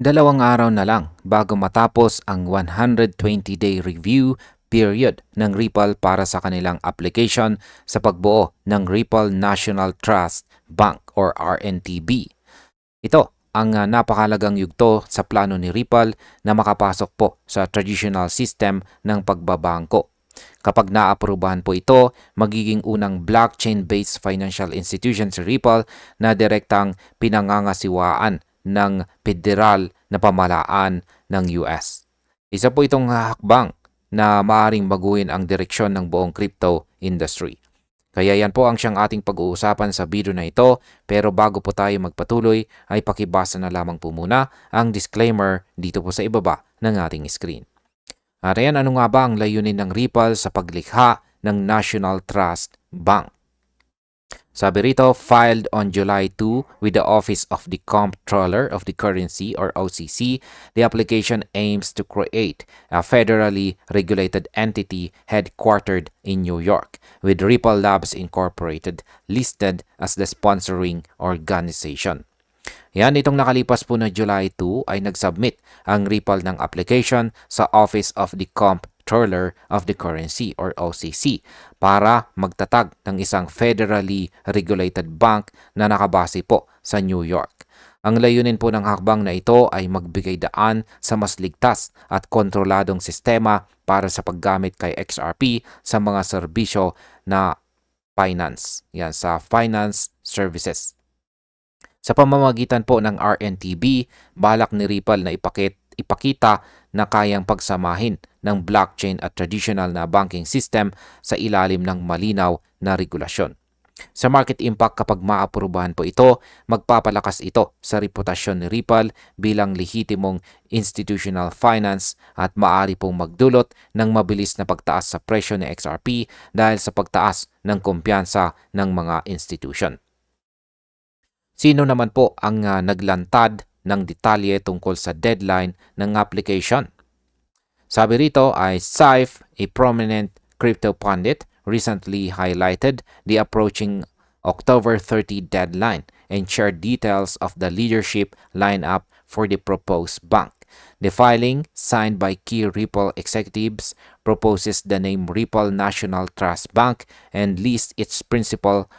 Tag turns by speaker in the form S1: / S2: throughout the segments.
S1: Dalawang araw na lang bago matapos ang 120-day review period ng Ripple para sa kanilang application sa pagbuo ng Ripple National Trust Bank or RNTB. Ito ang napakalagang yugto sa plano ni Ripple na makapasok po sa traditional system ng pagbabangko. Kapag naaprubahan po ito, magiging unang blockchain-based financial institution si Ripple na direktang pinangangasiwaan ng federal na pamahalaan ng US. Isa po itong hakbang na maaaring baguhin ang direksyon ng buong crypto industry. Kaya yan po ang siyang ating pag-uusapan sa video na ito, pero bago po tayo magpatuloy ay pakibasa na lamang po muna ang disclaimer dito po sa ibaba ng ating screen. At ayan, ano nga ba ang layunin ng Ripple sa paglikha ng National Trust Bank? Sabi rito, filed on July 2 with the Office of the Comptroller of the Currency or OCC, the application aims to create a federally regulated entity headquartered in New York, with Ripple Labs Incorporated listed as the sponsoring organization. Yan, itong nakalipas po na July 2 ay nag-submit ang Ripple ng application sa Office of the Comptroller of the Currency or OCC para magtatag ng isang federally regulated bank na nakabase po sa New York. Ang layunin po ng hakbang na ito ay magbigay daan sa mas ligtas at kontroladong sistema para sa paggamit kay XRP sa mga serbisyo na finance. Yan, sa finance services. Sa pamamagitan po ng RNTB, balak ni Ripple na ipakita na kayang pagsamahin ng blockchain at traditional na banking system sa ilalim ng malinaw na regulasyon. Sa market impact, kapag maaprubahan po ito, magpapalakas ito sa reputasyon ni Ripple bilang lehitimong institutional finance at maaari pong magdulot ng mabilis na pagtaas sa presyo ni XRP dahil sa pagtaas ng kumpiyansa ng mga institution. Sino naman po ang naglantad ng detalye tungkol sa deadline ng application? Sabi rito ay Saif, a prominent crypto pundit, recently highlighted the approaching October 30 deadline and shared details of the leadership lineup for the proposed bank. The filing, signed by key Ripple executives, proposes the name Ripple National Trust Bank and lists its principal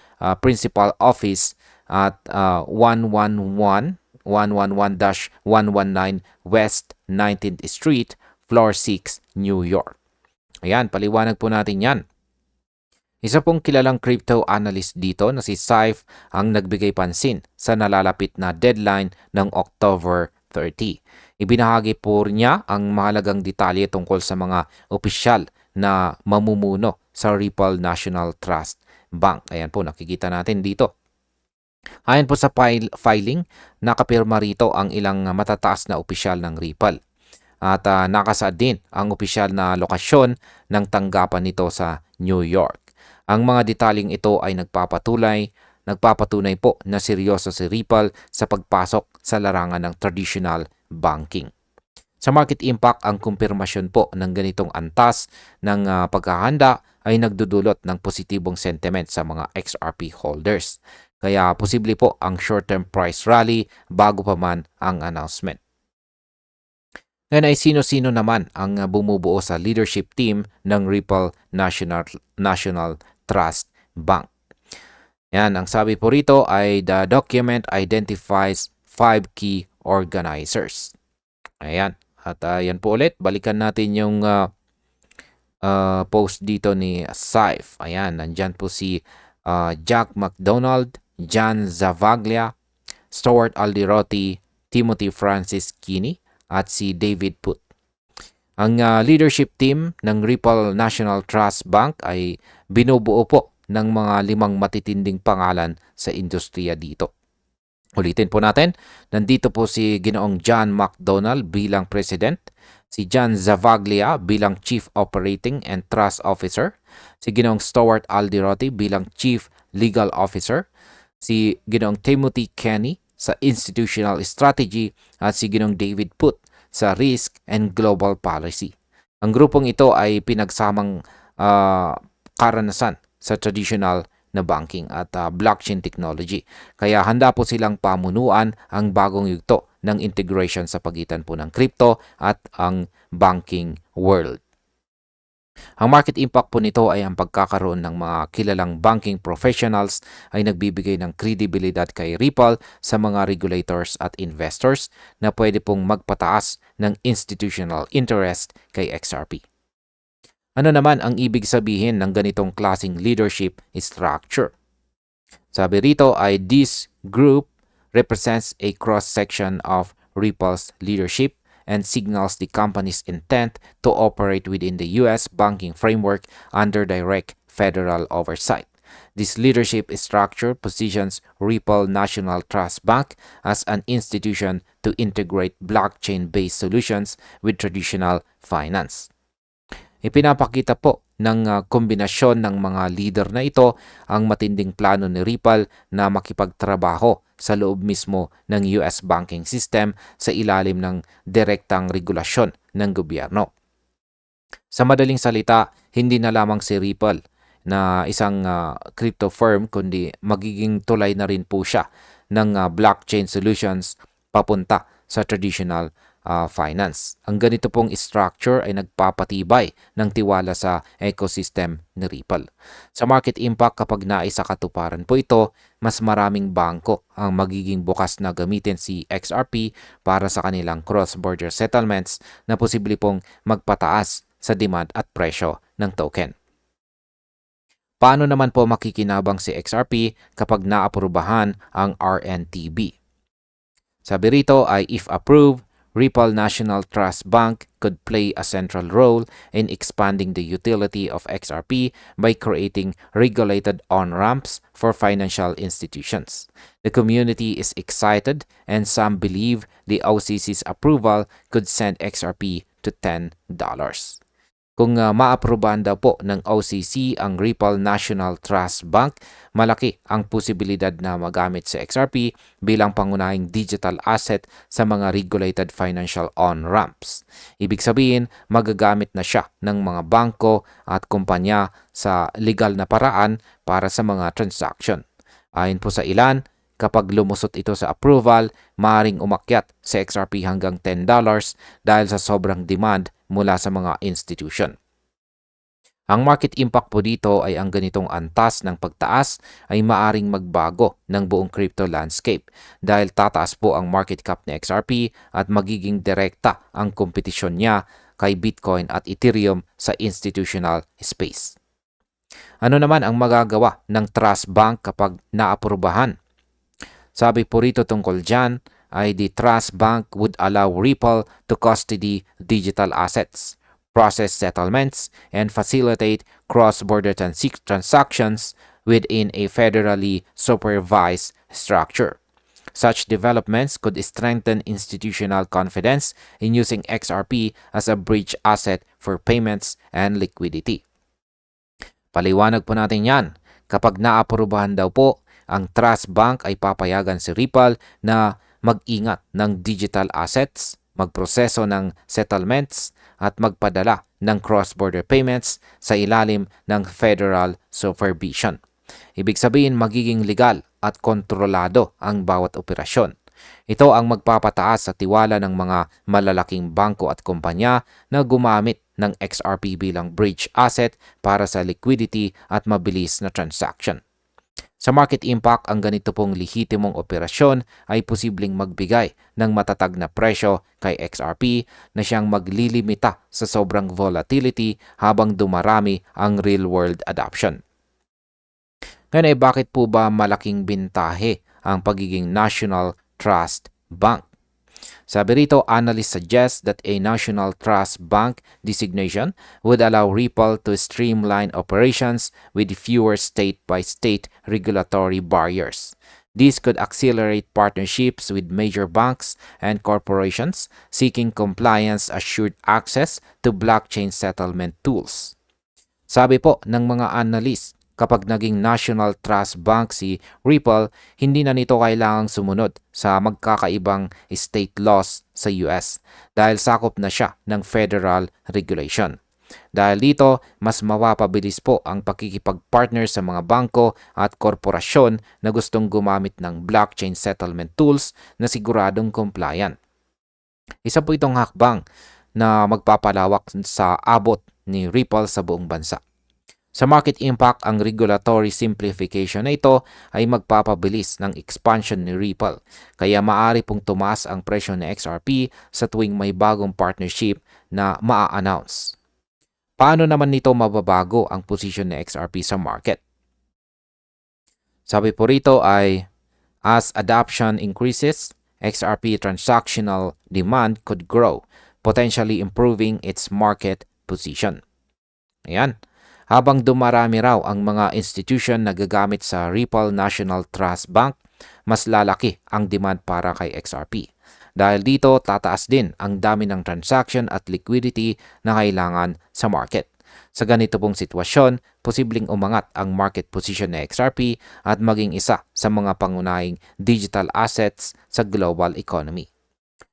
S1: office at 111-119 West 19th Street, Floor 6, New York. Ayan, paliwanag po natin yan. Isa pong kilalang crypto analyst dito na si Saif ang nagbigay pansin sa nalalapit na deadline ng October 30. Ibinahagi po niya ang mahalagang detalye tungkol sa mga opisyal na mamumuno sa Ripple National Trust Bank. Ayan po, nakikita natin dito. Ayon po sa filing, nakapirma rito ang ilang matataas na opisyal ng Ripple. At nakasaad din ang opisyal na lokasyon ng tanggapan nito sa New York. Ang mga detalyeng ito ay nagpapatunay po na seryoso si Ripple sa pagpasok sa larangan ng traditional banking. Sa market impact, ang kumpirmasyon po ng ganitong antas ng paghahanda ay nagdudulot ng positibong sentiment sa mga XRP holders. Kaya posible po ang short-term price rally bago pa man ang announcement. Ngayon ay sino-sino naman ang bumubuo sa leadership team ng Ripple National Trust Bank. Yan, ang sabi po rito ay the document identifies 5 key organizers. Ayan, at yan po ulit, balikan natin yung post dito ni Saif. Ayan, nandyan po si Jack McDonald, John Zavaglia, Stuart Aldirotti, Timothy Francis Kinney, at si David Putt. Ang leadership team ng Ripple National Trust Bank ay binubuo po ng mga 5 matitinding pangalan sa industriya dito. Ulitin po natin, nandito po si Ginoong John McDonald bilang President, si John Zavaglia bilang Chief Operating and Trust Officer, si Ginoong Stuart Aldirotti bilang Chief Legal Officer, si Ginoong Timothy Kenny sa Institutional Strategy at si Ginoong David Putt sa Risk and Global Policy. Ang grupong ito ay pinagsamang karanasan sa traditional na banking at blockchain technology. Kaya handa po silang pamunuan ang bagong yugto ng integration sa pagitan po ng crypto at ang banking world. Ang market impact po nito ay ang pagkakaroon ng mga kilalang banking professionals ay nagbibigay ng kredibilidad kay Ripple sa mga regulators at investors na pwede pong magpataas ng institutional interest kay XRP. Ano naman ang ibig sabihin ng ganitong klaseng leadership structure? Sabi rito ay this group represents a cross-section of Ripple's leadership and signals the company's intent to operate within the U.S. banking framework under direct federal oversight. This leadership structure positions Ripple National Trust Bank as an institution to integrate blockchain-based solutions with traditional finance. Ipinapakita po ng kombinasyon ng mga leader na ito ang matinding plano ni Ripple na makipagtrabaho sa loob mismo ng US banking system sa ilalim ng direktang regulasyon ng gobyerno. Sa madaling salita, hindi na lamang si Ripple na isang crypto firm kundi magiging tulay na rin po siya ng blockchain solutions papunta sa traditional finance. Ang ganito pong structure ay nagpapatibay ng tiwala sa ecosystem ni Ripple. Sa market impact, kapag naisakatuparan po ito, mas maraming bangko ang magiging bukas na gamitin si XRP para sa kanilang cross-border settlements na posible pong magpataas sa demand at presyo ng token. Paano naman po makikinabang si XRP kapag naaprubahan ang RNTB? Sabi rito ay if approved, Ripple National Trust Bank could play a central role in expanding the utility of XRP by creating regulated on-ramps for financial institutions. The community is excited and some believe the OCC's approval could send XRP to $10. Kung maaprubahan daw po ng OCC ang Ripple National Trust Bank, malaki ang posibilidad na magamit si XRP bilang pangunahing digital asset sa mga regulated financial on-ramps. Ibig sabihin, magagamit na siya ng mga bangko at kumpanya sa legal na paraan para sa mga transaction. Ayon po sa ilan, kapag lumusot ito sa approval, maaaring umakyat sa XRP hanggang $10 dahil sa sobrang demand mula sa mga institution. Ang market impact po dito ay ang ganitong antas ng pagtaas ay maaaring magbago ng buong crypto landscape dahil tataas po ang market cap ni XRP at magiging direkta ang kompetisyon niya kay Bitcoin at Ethereum sa institutional space. Ano naman ang magagawa ng trust bank kapag naaprubahan? Sabi po rito tungkol dyan ay the trust bank would allow Ripple to custody digital assets, process settlements, and facilitate cross-border transactions within a federally supervised structure. Such developments could strengthen institutional confidence in using XRP as a bridge asset for payments and liquidity. Paliwanag po natin yan. Kapag naaprubahan daw po, ang trust bank ay papayagan si Ripple na mag-ingat ng digital assets, magproseso ng settlements, at magpadala ng cross-border payments sa ilalim ng federal supervision. Ibig sabihin, magiging legal at kontrolado ang bawat operasyon. Ito ang magpapataas sa tiwala ng mga malalaking bangko at kumpanya na gumamit ng XRP bilang bridge asset para sa liquidity at mabilis na transaction. Sa market impact, ang ganito pong lehitimong operasyon ay posibleng magbigay ng matatag na presyo kay XRP na siyang maglilimita sa sobrang volatility habang dumarami ang real-world adoption. Ngayon ay bakit po ba malaking bintahe ang pagiging National Trust Bank? Sabi rito, analysts suggest that a National Trust Bank designation would allow Ripple to streamline operations with fewer state-by-state regulatory barriers. This could accelerate partnerships with major banks and corporations seeking compliance-assured access to blockchain settlement tools. Sabi po ng mga analysts, kapag naging National Trust Bank si Ripple, hindi na nito kailangang sumunod sa magkakaibang state laws sa US dahil sakop na siya ng federal regulation. Dahil dito, mas mapapabilis po ang pakikipag-partner sa mga bangko at korporasyon na gustong gumamit ng blockchain settlement tools na siguradong compliant. Isa po itong hakbang na magpapalawak sa abot ni Ripple sa buong bansa. Sa market impact, ang regulatory simplification na ito ay magpapabilis ng expansion ni Ripple, kaya maaari pong tumaas ang presyo ng XRP sa tuwing may bagong partnership na maa-announce. Paano naman nito mababago ang posisyon ng XRP sa market? Sabi po rito ay, as adoption increases, XRP transactional demand could grow, potentially improving its market position. Ayan. Habang dumarami raw ang mga institution na gagamit sa Ripple National Trust Bank, mas lalaki ang demand para kay XRP. Dahil dito, tataas din ang dami ng transaction at liquidity na kailangan sa market. Sa ganito pong sitwasyon, posibleng umangat ang market position ng XRP at maging isa sa mga pangunahing digital assets sa global economy.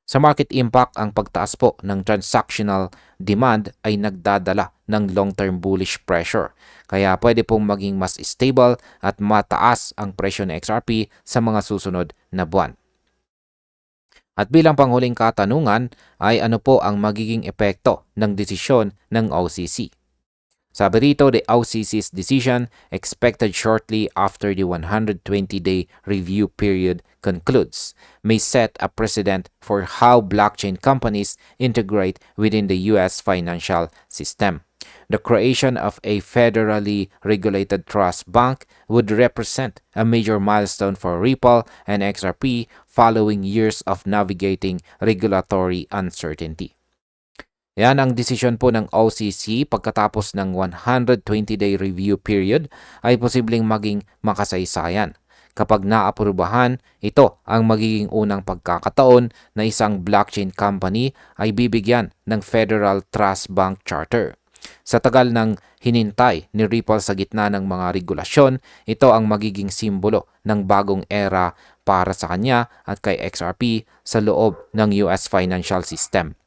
S1: Sa market impact, ang pagtaas po ng transactional demand ay nagdadala ng long-term bullish pressure. Kaya pwede pong maging mas stable at mataas ang presyo ng XRP sa mga susunod na buwan. At bilang panghuling katanungan ay ano po ang magiging epekto ng desisyon ng OCC? Sabi rito, the OCC's decision expected shortly after the 120-day review period concludes may set a precedent for how blockchain companies integrate within the U.S. financial system. The creation of a federally regulated trust bank would represent a major milestone for Ripple and XRP following years of navigating regulatory uncertainty. Yan ang desisyon po ng OCC pagkatapos ng 120-day review period ay posibleng maging makasaysayan. Kapag naaprubahan, ito ang magiging unang pagkakataon na isang blockchain company ay bibigyan ng Federal Trust Bank Charter. Sa tagal ng hinintay ni Ripple sa gitna ng mga regulasyon, ito ang magiging simbolo ng bagong era para sa kanya at kay XRP sa loob ng US financial system.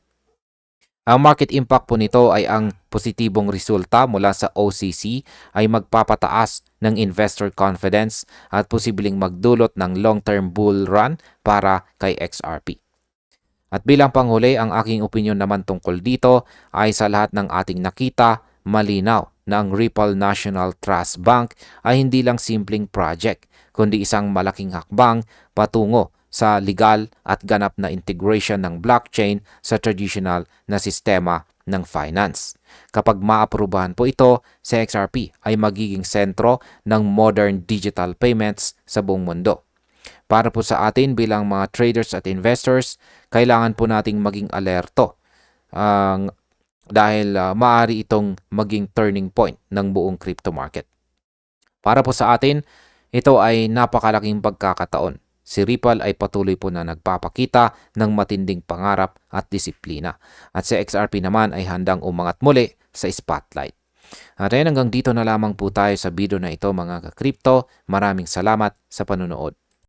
S1: Ang market impact po nito ay ang positibong resulta mula sa OCC ay magpapataas ng investor confidence at posibleng magdulot ng long-term bull run para kay XRP. At bilang panghuli, ang aking opinion naman tungkol dito ay sa lahat ng ating nakita, malinaw na ang Ripple National Trust Bank ay hindi lang simpleng project, kundi isang malaking hakbang patungo sa legal at ganap na integration ng blockchain sa traditional na sistema ng finance. Kapag maaprubahan po ito, si XRP ay magiging sentro ng modern digital payments sa buong mundo. Para po sa atin bilang mga traders at investors, kailangan po nating maging alerto dahil maaari itong maging turning point ng buong crypto market. Para po sa atin, ito ay napakalaking pagkakataon. Si Ripple ay patuloy po na nagpapakita ng matinding pangarap at disiplina. At si XRP naman ay handang umangat muli sa spotlight. At hanggang dito na lamang po tayo sa video na ito mga ka-crypto. Maraming salamat sa panunood.